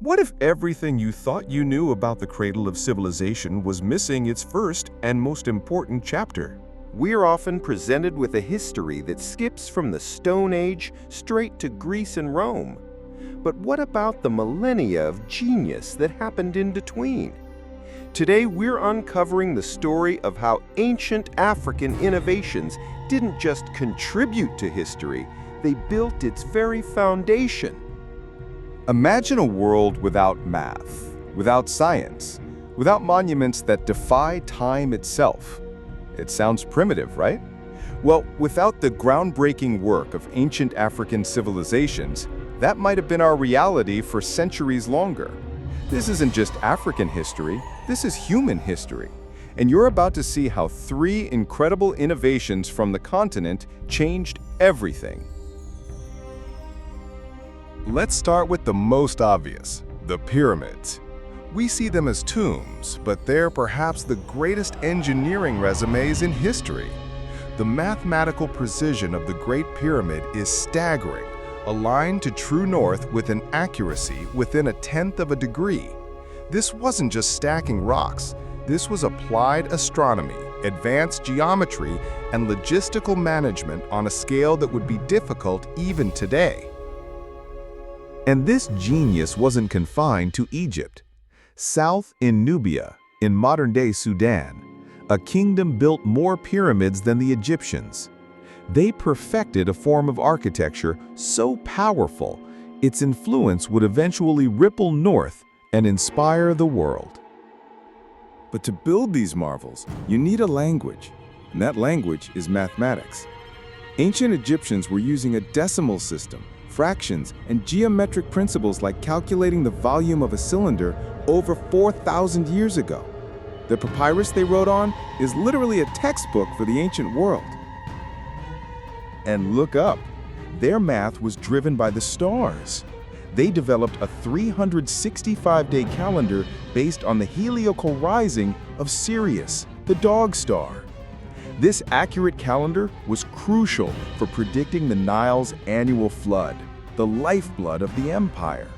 What if everything you thought you knew about the cradle of civilization was missing its first and most important chapter? We're often presented with a history that skips from the Stone Age straight to Greece and Rome. But what about the millennia of genius that happened in between? Today, we're uncovering the story of how ancient African innovations didn't just contribute to history, they built its very foundation. Imagine a world without math, without science, without monuments that defy time itself. It sounds primitive, right? Well, without the groundbreaking work of ancient African civilizations, that might have been our reality for centuries longer. This isn't just African history, this is human history. And you're about to see how 3 incredible innovations from the continent changed everything. Let's start with the most obvious, the pyramids. We see them as tombs, but they're perhaps the greatest engineering resumes in history. The mathematical precision of the Great Pyramid is staggering, aligned to true north with an accuracy within 1/10 of a degree. This wasn't just stacking rocks, this was applied astronomy, advanced geometry, and logistical management on a scale that would be difficult even today. And this genius wasn't confined to Egypt. South in Nubia, in modern-day Sudan, a kingdom built more pyramids than the Egyptians. They perfected a form of architecture so powerful, its influence would eventually ripple north and inspire the world. But to build these marvels, you need a language, and that language is mathematics. Ancient Egyptians were using a decimal system, fractions, and geometric principles like calculating the volume of a cylinder over 4,000 years ago. The papyrus they wrote on is literally a textbook for the ancient world. And look up, their math was driven by the stars. They developed a 365-day calendar based on the heliacal rising of Sirius, the dog star. This accurate calendar was crucial for predicting the Nile's annual flood, the lifeblood of the empire.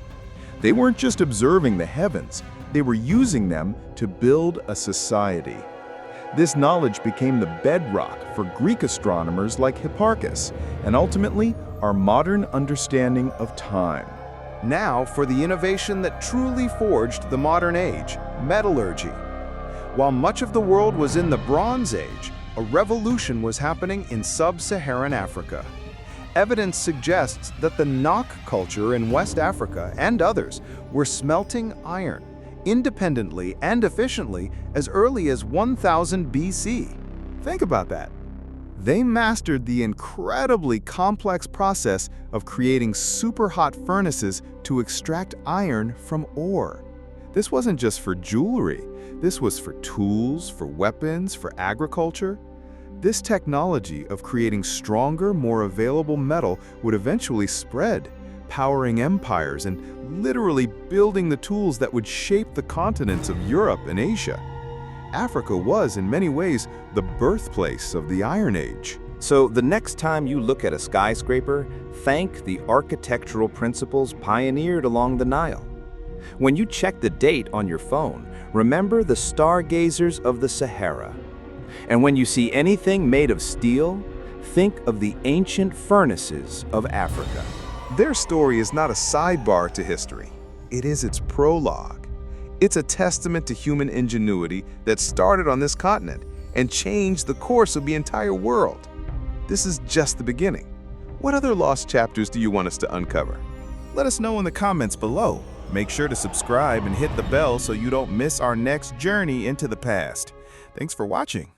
They weren't just observing the heavens, they were using them to build a society. This knowledge became the bedrock for Greek astronomers like Hipparchus, and ultimately, our modern understanding of time. Now for the innovation that truly forged the modern age, metallurgy. While much of the world was in the Bronze Age, a revolution was happening in sub-Saharan Africa. Evidence suggests that the Nok culture in West Africa and others were smelting iron independently and efficiently as early as 1000 BC. Think about that. They mastered the incredibly complex process of creating super-hot furnaces to extract iron from ore. This wasn't just for jewelry. This was for tools, for weapons, for agriculture. This technology of creating stronger, more available metal would eventually spread, powering empires and literally building the tools that would shape the continents of Europe and Asia. Africa was, in many ways, the birthplace of the Iron Age. So the next time you look at a skyscraper, thank the architectural principles pioneered along the Nile. When you check the date on your phone, remember the stargazers of the Sahara. And when you see anything made of steel, think of the ancient furnaces of Africa. Their story is not a sidebar to history. It is its prologue. It's a testament to human ingenuity that started on this continent and changed the course of the entire world. This is just the beginning. What other lost chapters do you want us to uncover? Let us know in the comments below. Make sure to subscribe and hit the bell so you don't miss our next journey into the past. Thanks for watching.